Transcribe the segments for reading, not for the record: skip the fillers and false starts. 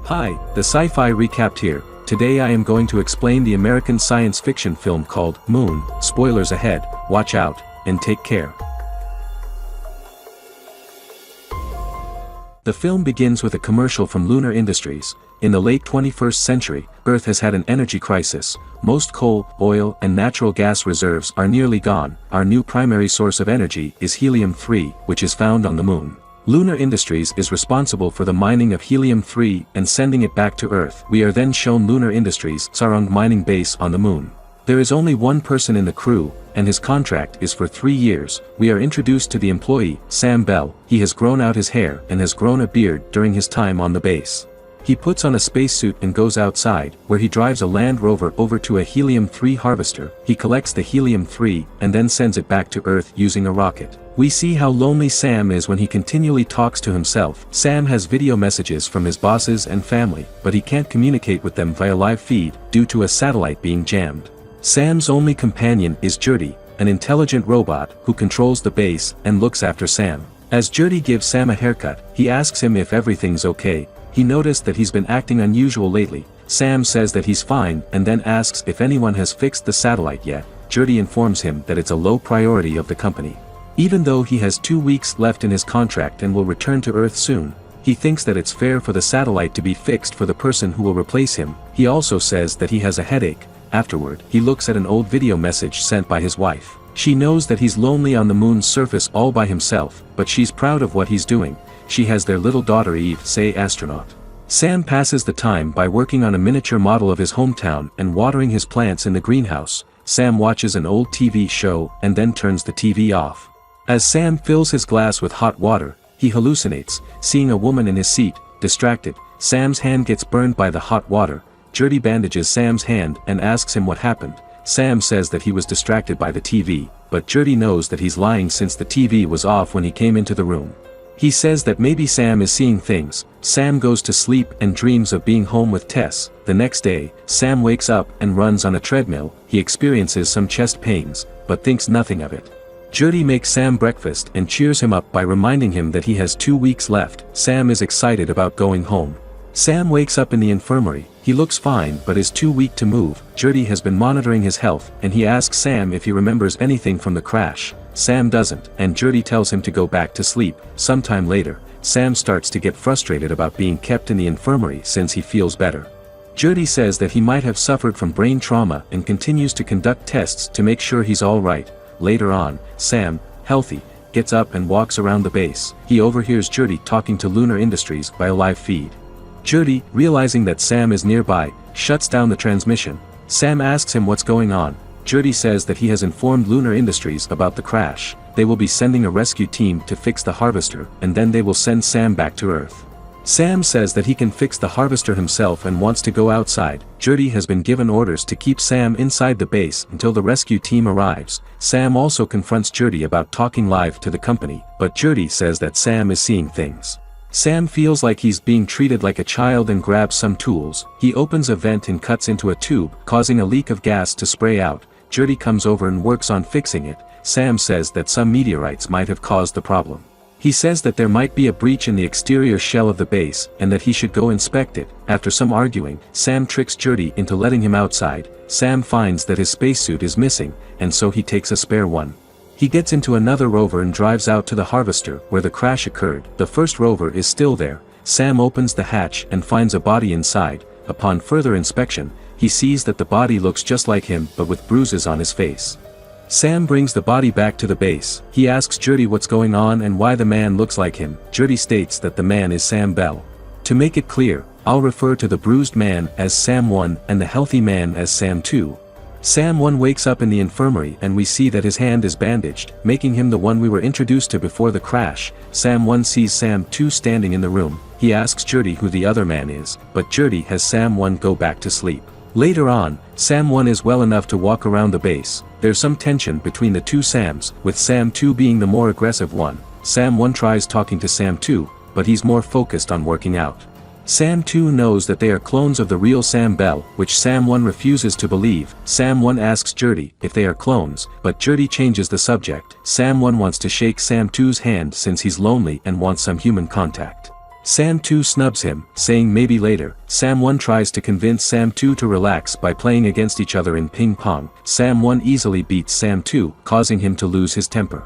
Hi, the Sci-Fi Recapped here. Today I am going to explain the American science fiction film called Moon. Spoilers ahead, watch out, and take care. The film begins with a commercial from Lunar Industries. In the late 21st century, Earth has had an energy crisis. Most coal, oil, and natural gas reserves are nearly gone. Our new primary source of energy is helium-3, which is found on the Moon. Lunar Industries is responsible for the mining of helium-3 and sending it back to Earth. We are then shown Lunar Industries' Sarang mining base on the Moon. There is only one person in the crew, and his contract is for 3 years. We are introduced to the employee, Sam Bell. He has grown out his hair and has grown a beard during his time on the base. He puts on a spacesuit and goes outside, where he drives a Land Rover over to a helium-3 harvester. He collects the helium-3 and then sends it back to Earth using a rocket. We see how lonely Sam is when he continually talks to himself. Sam has video messages from his bosses and family, but he can't communicate with them via live feed due to a satellite being jammed. Sam's only companion is Jurdy, an intelligent robot who controls the base and looks after Sam. As Jurdy gives Sam a haircut, he asks him if everything's okay. He noticed that he's been acting unusual lately. Sam says that he's fine and then asks if anyone has fixed the satellite yet. Jurdy informs him that it's a low priority of the company. Even though he has 2 weeks left in his contract and will return to Earth soon, he thinks that it's fair for the satellite to be fixed for the person who will replace him. He also says that he has a headache. Afterward, he looks at an old video message sent by his wife. She knows that he's lonely on the Moon's surface all by himself, but she's proud of what he's doing. She has their little daughter Eve say astronaut. Sam passes the time by working on a miniature model of his hometown and watering his plants in the greenhouse. Sam watches an old TV show and then turns the TV off. As Sam fills his glass with hot water, he hallucinates, seeing a woman in his seat. Distracted, Sam's hand gets burned by the hot water. Jurdy bandages Sam's hand and asks him what happened. Sam says that he was distracted by the TV, but Jurdy knows that he's lying since the TV was off when he came into the room. He says that maybe Sam is seeing things. Sam goes to sleep and dreams of being home with Tess. The next day, Sam wakes up and runs on a treadmill. He experiences some chest pains, but thinks nothing of it. Jurdy makes Sam breakfast and cheers him up by reminding him that he has 2 weeks left. Sam is excited about going home. Sam wakes up in the infirmary. He looks fine but is too weak to move. Jurdy has been monitoring his health and he asks Sam if he remembers anything from the crash. Sam doesn't, and Jurdy tells him to go back to sleep. Sometime later, Sam starts to get frustrated about being kept in the infirmary since he feels better. Jurdy says that he might have suffered from brain trauma and continues to conduct tests to make sure he's alright. Later on, Sam, healthy, gets up and walks around the base. He overhears Jurdy talking to Lunar Industries by a live feed. Jurdy, realizing that Sam is nearby, shuts down the transmission. Sam asks him what's going on. Jurdy says that he has informed Lunar Industries about the crash. They will be sending a rescue team to fix the harvester, and then they will send Sam back to Earth. Sam says that he can fix the harvester himself and wants to go outside. Jurdy has been given orders to keep Sam inside the base until the rescue team arrives. Sam also confronts Jurdy about talking live to the company, but Jurdy says that Sam is seeing things. Sam feels like he's being treated like a child and grabs some tools. He opens a vent and cuts into a tube, causing a leak of gas to spray out. Jurdy comes over and works on fixing it. Sam says that some meteorites might have caused the problem. He says that there might be a breach in the exterior shell of the base, and that he should go inspect it. After some arguing, Sam tricks Jurdy into letting him outside. Sam finds that his spacesuit is missing, and so he takes a spare one. He gets into another rover and drives out to the harvester where the crash occurred. The first rover is still there. Sam opens the hatch and finds a body inside. Upon further inspection, he sees that the body looks just like him but with bruises on his face. Sam brings the body back to the base. He asks Jurdy what's going on and why the man looks like him. Jurdy states that the man is Sam Bell. To make it clear, I'll refer to the bruised man as Sam 1 and the healthy man as Sam 2. Sam 1 wakes up in the infirmary and we see that his hand is bandaged, making him the one we were introduced to before the crash. Sam 1 sees Sam 2 standing in the room. He asks Jurdy who the other man is, but Jurdy has Sam 1 go back to sleep. Later on, Sam 1 is well enough to walk around the base. There's some tension between the two Sams, with Sam 2 being the more aggressive one. Sam 1 tries talking to Sam 2, but he's more focused on working out. Sam 2 knows that they are clones of the real Sam Bell, which Sam 1 refuses to believe. Sam 1 asks Jurdy if they are clones, but Jurdy changes the subject. Sam 1 wants to shake Sam 2's hand since he's lonely and wants some human contact. Sam 2 snubs him, saying maybe later. Sam 1 tries to convince Sam 2 to relax by playing against each other in ping pong. Sam 1 easily beats Sam 2, causing him to lose his temper.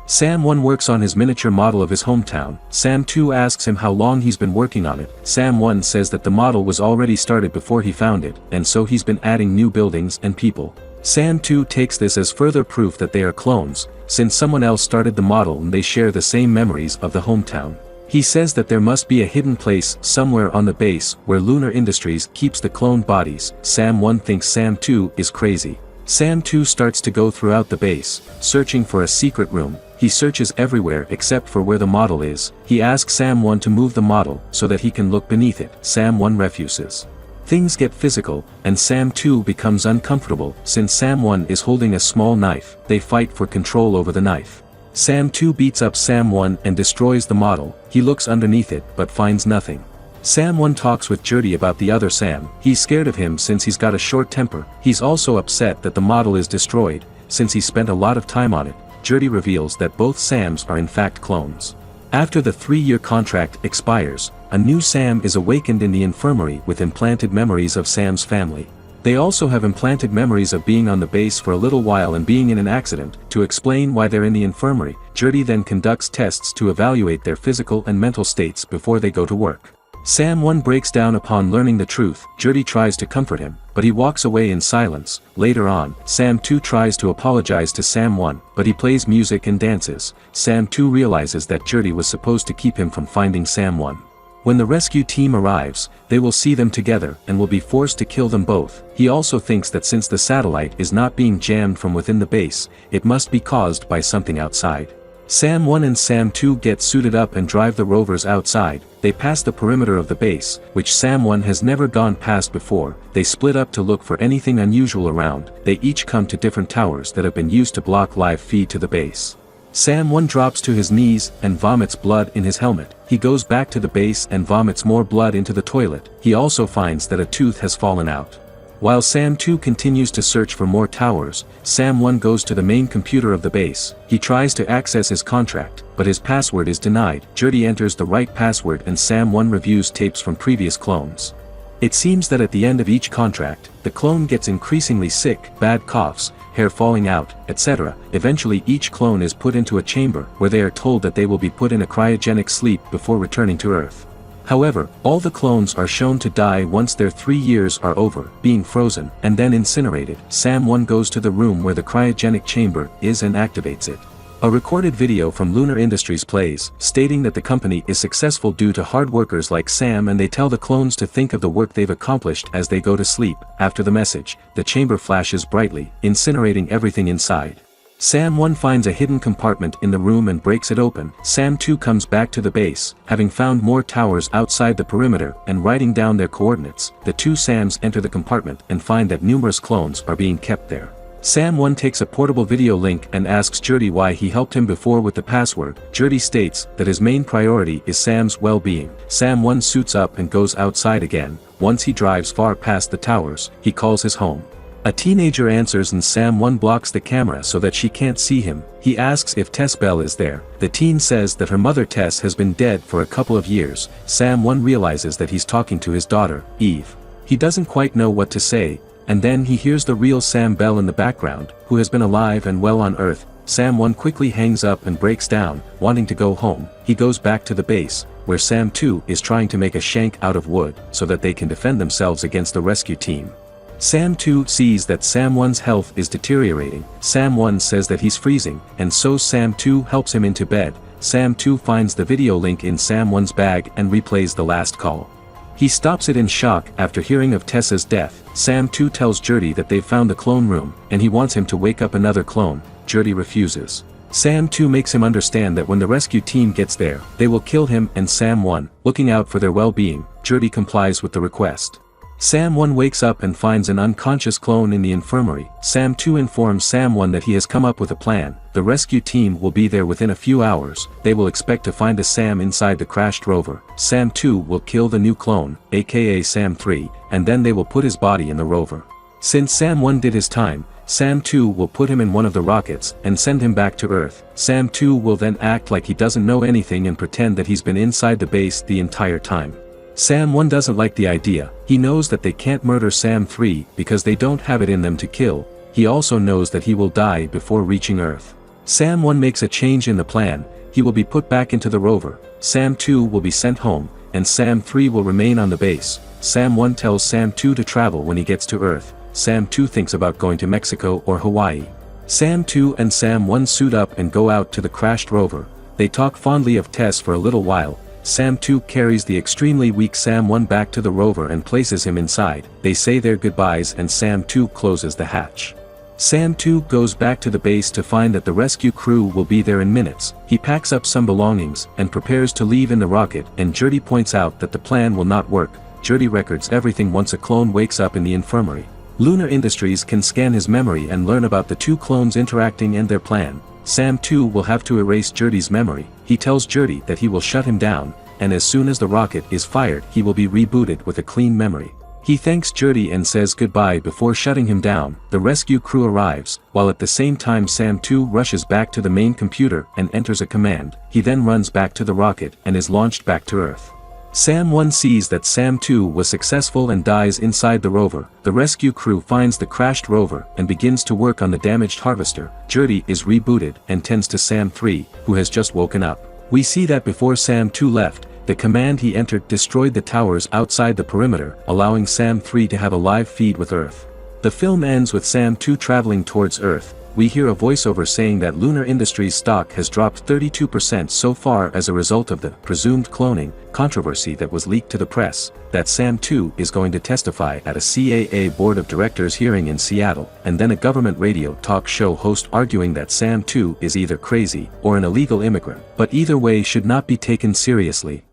Sam 1 works on his miniature model of his hometown. Sam 2 asks him how long he's been working on it. Sam 1 says that the model was already started before he found it, and so he's been adding new buildings and people. Sam 2 takes this as further proof that they are clones, since someone else started the model and they share the same memories of the hometown. He says that there must be a hidden place somewhere on the base where Lunar Industries keeps the cloned bodies. Sam 1 thinks Sam 2 is crazy. Sam 2 starts to go throughout the base, searching for a secret room. He searches everywhere except for where the model is. He asks Sam 1 to move the model so that he can look beneath it. Sam 1 refuses. Things get physical, and Sam 2 becomes uncomfortable since Sam 1 is holding a small knife. They fight for control over the knife. Sam 2 beats up Sam 1 and destroys the model. He looks underneath it but finds nothing. Sam 1 talks with Jurdy about the other Sam. He's scared of him since he's got a short temper. He's also upset that the model is destroyed, since he spent a lot of time on it. Jurdy reveals that both Sams are in fact clones. After the 3-year contract expires, a new Sam is awakened in the infirmary with implanted memories of Sam's family. They also have implanted memories of being on the base for a little while and being in an accident. To explain why they're in the infirmary, Jurdy then conducts tests to evaluate their physical and mental states before they go to work. Sam 1 breaks down upon learning the truth. Jurdy tries to comfort him, but he walks away in silence. Later on, Sam 2 tries to apologize to Sam 1, but he plays music and dances. Sam 2 realizes that Jurdy was supposed to keep him from finding Sam 1. When the rescue team arrives, they will see them together and will be forced to kill them both. He also thinks that since the satellite is not being jammed from within the base, it must be caused by something outside. Sam 1 and Sam 2 get suited up and drive the rovers outside. They pass the perimeter of the base, which Sam 1 has never gone past before. They split up to look for anything unusual around. They each come to different towers that have been used to block live feed to the base. Sam 1 drops to his knees and vomits blood in his helmet. He goes back to the base and vomits more blood into the toilet. He also finds that a tooth has fallen out. While Sam 2 continues to search for more towers, Sam 1 goes to the main computer of the base. He tries to access his contract, but his password is denied. Jurdy enters the right password and Sam 1 reviews tapes from previous clones. It seems that at the end of each contract, the clone gets increasingly sick, bad coughs, hair falling out, etc. Eventually each clone is put into a chamber where they are told that they will be put in a cryogenic sleep before returning to Earth. However, all the clones are shown to die once their 3 years are over, being frozen, and then incinerated. Sam 1 goes to the room where the cryogenic chamber is and activates it. A recorded video from Lunar Industries plays, stating that the company is successful due to hard workers like Sam, and they tell the clones to think of the work they've accomplished as they go to sleep. After the message, the chamber flashes brightly, incinerating everything inside. Sam 1 finds a hidden compartment in the room and breaks it open. Sam 2 comes back to the base, having found more towers outside the perimeter and writing down their coordinates. The two Sams enter the compartment and find that numerous clones are being kept there. Sam 1 takes a portable video link and asks Jurdy why he helped him before with the password. Jurdy states that his main priority is Sam's well-being. Sam 1 suits up and goes outside again. Once he drives far past the towers, he calls his home. A teenager answers and Sam 1 blocks the camera so that she can't see him. He asks if Tess Bell is there. The teen says that her mother Tess has been dead for a couple of years. Sam 1 realizes that he's talking to his daughter, Eve. He doesn't quite know what to say, and then he hears the real Sam Bell in the background, who has been alive and well on Earth. Sam 1 quickly hangs up and breaks down, wanting to go home. He goes back to the base, where Sam 2 is trying to make a shank out of wood so that they can defend themselves against the rescue team. Sam 2 sees that Sam 1's health is deteriorating. Sam 1 says that he's freezing, and so Sam 2 helps him into bed. Sam 2 finds the video link in Sam 1's bag and replays the last call. He stops it in shock after hearing of Tessa's death. Sam 2 tells Jurdy that they've found the clone room, and he wants him to wake up another clone. Jurdy refuses. Sam 2 makes him understand that when the rescue team gets there, they will kill him and Sam 1, looking out for their well-being. Jurdy complies with the request. Sam 1 wakes up and finds an unconscious clone in the infirmary. Sam 2 informs Sam 1 that he has come up with a plan. The rescue team will be there within a few hours. They will expect to find a Sam inside the crashed rover. Sam 2 will kill the new clone, aka Sam 3, and then they will put his body in the rover. Since Sam 1 did his time, Sam 2 will put him in one of the rockets and send him back to Earth. Sam 2 will then act like he doesn't know anything and pretend that he's been inside the base the entire time. Sam 1 doesn't like the idea. He knows that they can't murder Sam 3 because they don't have it in them to kill. He also knows that he will die before reaching Earth. Sam 1 makes a change in the plan. He will be put back into the rover. Sam 2 will be sent home, and Sam 3 will remain on the base. Sam 1 tells Sam 2 to travel when he gets to Earth. Sam 2 thinks about going to Mexico or Hawaii. Sam 2 and Sam 1 suit up and go out to the crashed rover. They talk fondly of Tess for a little while. Sam 2 carries the extremely weak Sam 1 back to the rover and places him inside. They say their goodbyes and Sam 2 closes the hatch. Sam 2 goes back to the base to find that the rescue crew will be there in minutes. He packs up some belongings and prepares to leave in the rocket, and Jurdy points out that the plan will not work. Jurdy records everything once a clone wakes up in the infirmary. Lunar Industries can scan his memory and learn about the two clones interacting and their plan. Sam 2 will have to erase Jurdy's memory. He tells Jurdy that he will shut him down, and as soon as the rocket is fired he will be rebooted with a clean memory. He thanks Jurdy and says goodbye before shutting him down. The rescue crew arrives, while at the same time Sam 2 rushes back to the main computer and enters a command. He then runs back to the rocket and is launched back to Earth. Sam 1 sees that Sam 2 was successful and dies inside the rover. The rescue crew finds the crashed rover and begins to work on the damaged harvester. Jurdy is rebooted and tends to Sam 3, who has just woken up. We see that before Sam 2 left, the command he entered destroyed the towers outside the perimeter, allowing Sam 3 to have a live feed with Earth. The film ends with Sam 2 traveling towards Earth. We hear a voiceover saying that Lunar Industries stock has dropped 32% so far as a result of the presumed cloning controversy that was leaked to the press, that Sam 2 is going to testify at a CAA Board of Directors hearing in Seattle, and then a government radio talk show host arguing that Sam 2 is either crazy or an illegal immigrant, but either way should not be taken seriously.